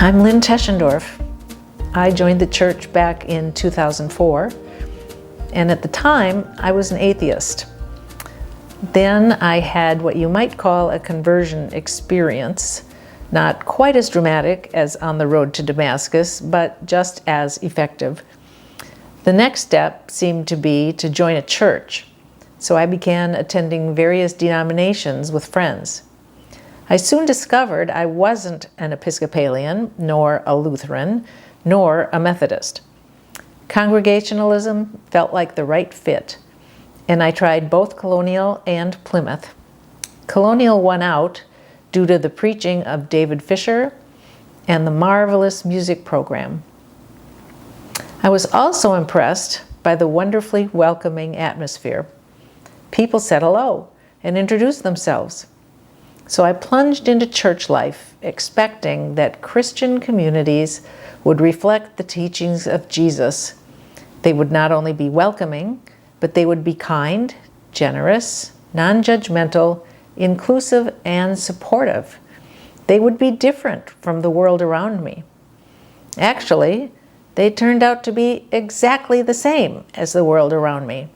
I'm Lynn Teschendorf. I joined the church back in 2004, and at the time I was an atheist. Then I had what you might call a conversion experience, not quite as dramatic as on the road to Damascus, but just as effective. The next step seemed to be to join a church, so I began attending various denominations with friends. I soon discovered I wasn't an Episcopalian, nor a Lutheran, nor a Methodist. Congregationalism felt like the right fit, and I tried both Colonial and Plymouth. Colonial won out due to the preaching of David Fisher and the marvelous music program. I was also impressed by the wonderfully welcoming atmosphere. People said hello and introduced themselves. So I plunged into church life, expecting that Christian communities would reflect the teachings of Jesus. They would not only be welcoming, but they would be kind, generous, non-judgmental, inclusive, and supportive. They would be different from the world around me. Actually, they turned out to be exactly the same as the world around me.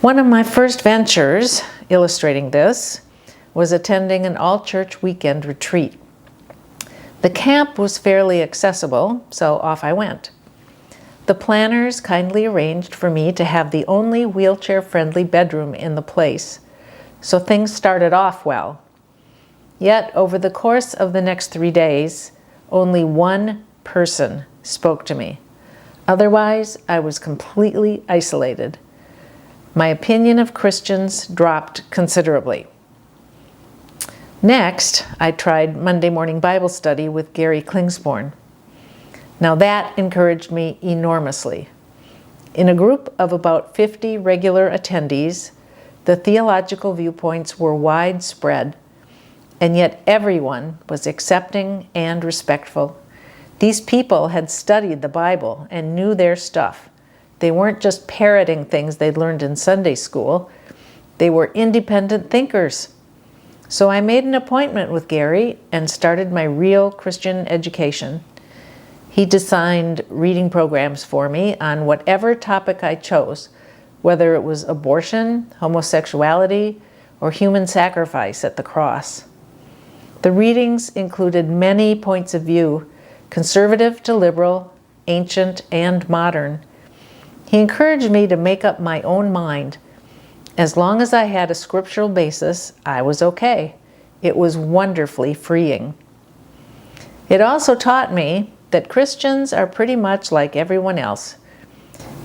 One of my first ventures illustrating this was attending an all-church weekend retreat. The camp was fairly accessible, so off I went. The planners kindly arranged for me to have the only wheelchair-friendly bedroom in the place, so things started off well. Yet, over the course of the next 3 days, only one person spoke to me. Otherwise, I was completely isolated. My opinion of Christians dropped considerably. Next, I tried Monday morning Bible study with Gary Klingsborn. Now that encouraged me enormously. In a group of about 50 regular attendees, the theological viewpoints were widespread, and yet everyone was accepting and respectful. These people had studied the Bible and knew their stuff. They weren't just parroting things they'd learned in Sunday school. They were independent thinkers. So I made an appointment with Gary and started my real Christian education. He designed reading programs for me on whatever topic I chose, whether it was abortion, homosexuality, or human sacrifice at the cross. The readings included many points of view, conservative to liberal, ancient and modern. He encouraged me to make up my own mind. As long as I had a scriptural basis, I was okay. It was wonderfully freeing. It also taught me that Christians are pretty much like everyone else.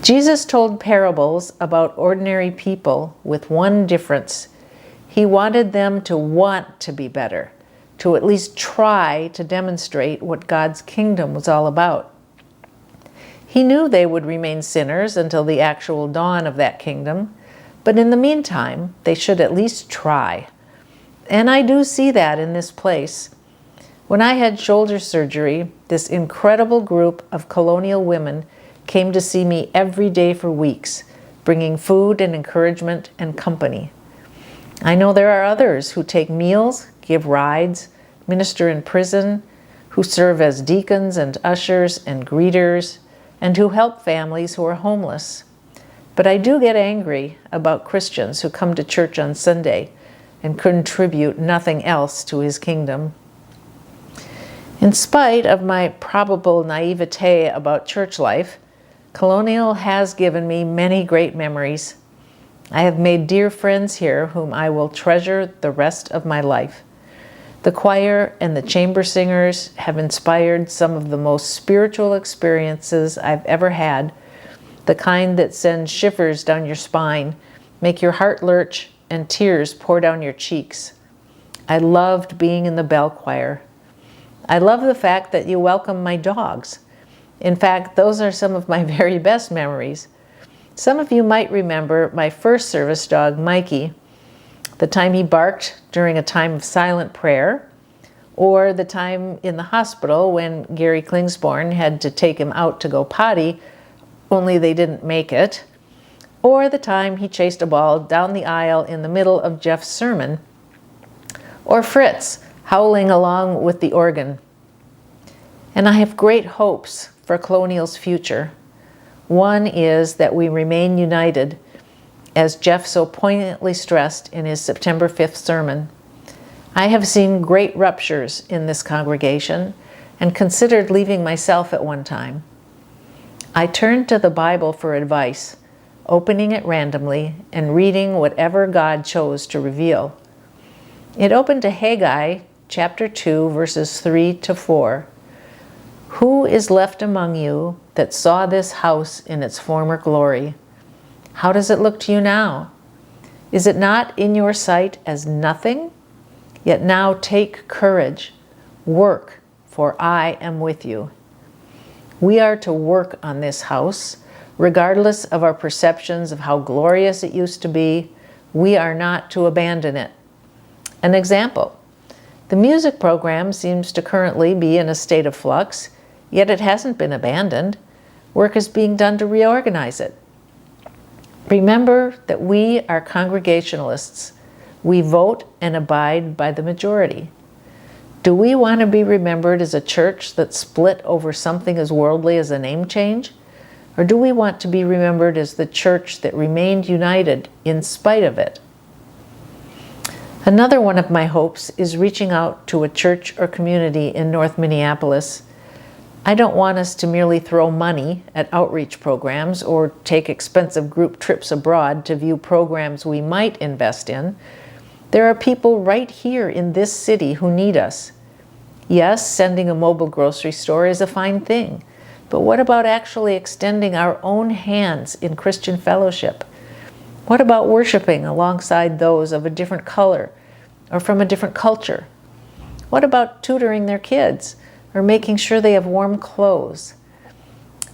Jesus told parables about ordinary people with one difference. He wanted them to want to be better, to at least try to demonstrate what God's kingdom was all about. He knew they would remain sinners until the actual dawn of that kingdom, but in the meantime, they should at least try. And I do see that in this place. When I had shoulder surgery, this incredible group of colonial women came to see me every day for weeks, bringing food and encouragement and company. I know there are others who take meals, give rides, minister in prison, who serve as deacons and ushers and greeters, and who help families who are homeless. But I do get angry about Christians who come to church on Sunday and contribute nothing else to his kingdom. In spite of my probable naivete about church life, Colonial has given me many great memories. I have made dear friends here whom I will treasure the rest of my life. The choir and the chamber singers have inspired some of the most spiritual experiences I've ever had, the kind that send shivers down your spine, make your heart lurch, and tears pour down your cheeks. I loved being in the bell choir. I love the fact that you welcome my dogs. In fact, those are some of my very best memories. Some of you might remember my first service dog, Mikey, the time he barked during a time of silent prayer, or the time in the hospital when Gary Klingsborn had to take him out to go potty, only they didn't make it, or the time he chased a ball down the aisle in the middle of Jeff's sermon, or Fritz howling along with the organ And I have great hopes for Colonial's future. One is that we remain united, as Jeff so poignantly stressed in his September 5th sermon. I have seen great ruptures in this congregation and considered leaving myself at one time. I turned to the Bible for advice, opening it randomly and reading whatever God chose to reveal. It opened to Haggai chapter 2, verses 3 to 4. Who is left among you that saw this house in its former glory? How does it look to you now? Is it not in your sight as nothing? Yet now take courage, work, for I am with you. We are to work on this house, regardless of our perceptions of how glorious it used to be. We are not to abandon it. An example, the music program seems to currently be in a state of flux, yet it hasn't been abandoned. Work is being done to reorganize it. Remember that we are Congregationalists. We vote and abide by the majority. Do we want to be remembered as a church that split over something as worldly as a name change? Or do we want to be remembered as the church that remained united in spite of it? Another one of my hopes is reaching out to a church or community in North Minneapolis. I don't want us to merely throw money at outreach programs or take expensive group trips abroad to view programs we might invest in. There are people right here in this city who need us. Yes, sending a mobile grocery store is a fine thing, but what about actually extending our own hands in Christian fellowship? What about worshiping alongside those of a different color or from a different culture? What about tutoring their kids or making sure they have warm clothes?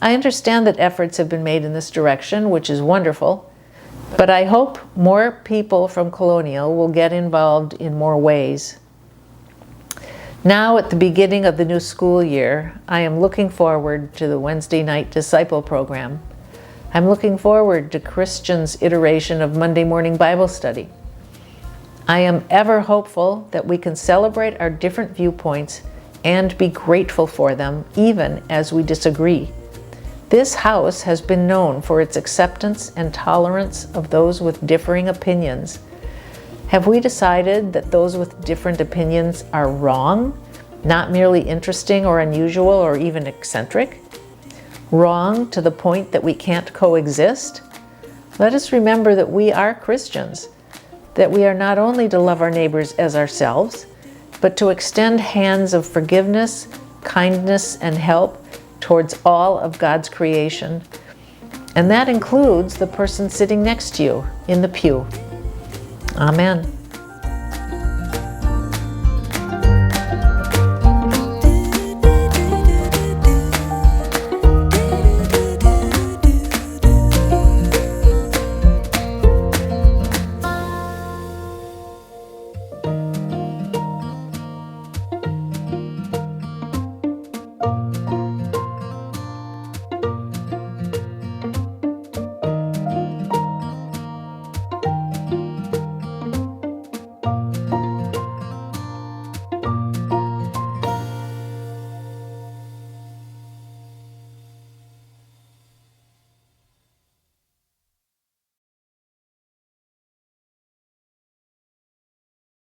I understand that efforts have been made in this direction, which is wonderful, but I hope more people from Colonial will get involved in more ways. Now, at the beginning of the new school year, I am looking forward to the Wednesday night disciple program. I'm looking forward to Christian's iteration of Monday morning Bible study. I am ever hopeful that we can celebrate our different viewpoints and be grateful for them, even as we disagree. This house has been known for its acceptance and tolerance of those with differing opinions. Have we decided that those with different opinions are wrong, not merely interesting or unusual or even eccentric? Wrong to the point that we can't coexist? Let us remember that we are Christians, that we are not only to love our neighbors as ourselves, but to extend hands of forgiveness, kindness, and help towards all of God's creation. And that includes the person sitting next to you in the pew. Amen.